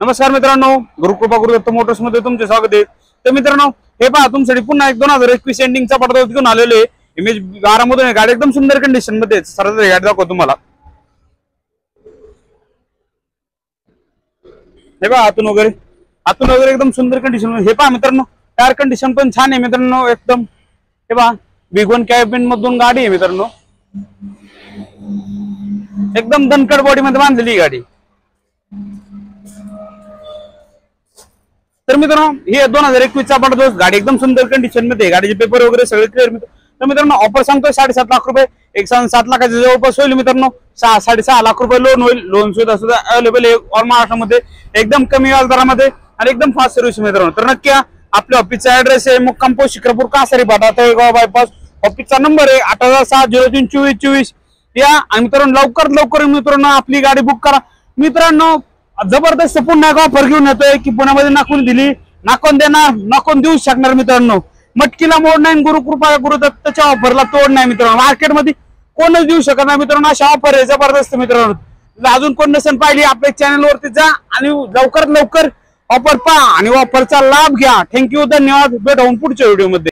नमस्कार मित्रांनो, गुरुकृपा गुरुदत्त मोटर्स मध्ये तुमचे स्वागत आहे। तर मित्रांनो, हे पहा तुमच्यासाठी पुन्हा एक 2021 एंडिंगचा पडदा घेऊन आलेलो आहे। इमेज 12 मधून आहे, गाडी एकदम सुंदर कंडिशन मध्ये आहे। सरळ गाडी दाखवतो तुम्हाला। हे पहा आतून वगैरे एकदम सुंदर कंडिशन। हे पहा मित्रांनो, टायर कंडिशन पण छान आहे मित्रांनो एकदम। हे पहा बिग वन कॅबिन मधून गाडी आहे मित्रांनो, एकदम दणकट बॉडी मध्ये बांधलेली गाडी। तर मित्रांनो, ही 2021 चा पडदा गाडी एकदम सुंदर कंडिशन मध्ये आहे। गाडीचे पेपर वगैरे सगळे क्लिअर मित्रांनो। तर मित्रांनो, ऑफर सांगतोय 7.5 लाख रुपये, 7 लाखाच्या जवळपास होईल मित्रांनो। 6.5 लाख रुपये लोन होईल। लोन सुद्धा अवेलेबल आहे ऑल महाराष्ट्रामध्ये, एकदम कमी व्याजदरामध्ये आणि एकदम फास्ट सर्व्हिस मित्रांनो। तर नक्की आपल्या ऑफिसचा ऍड्रेस आहे मुक्काम पोस्ट शिक्रापूर कासारी फाटा तळेगाव बायपास। ऑफिसचा नंबर आहे 886032424। या आणि मित्रांनो लवकर मित्रांनो आपली गाडी बुक करा मित्रांनो। जबरदस्त पुन्हा एक ऑफर घेऊन येतोय की पुण्यामध्ये नाकून दिली, नाकून देणार, नाकून देऊ शकणार मित्रांनो। मटकीला मोड नाही, गुरुकृपा गुरुदत्तच्या ऑफरला तोड नाही मित्रांनो। मार्केटमध्ये कोणच देऊ शकत नाही मित्रांनो, अशा ऑफर आहे जबरदस्त मित्रांनो। अजून कोण नसेल पाहिली आपल्या चॅनल वरती जा आणि लवकर ऑफर पहा आणि ऑफरचा लाभ घ्या। थँक्यू, धन्यवाद। भेटू पुढच्या व्हिडिओ मध्ये।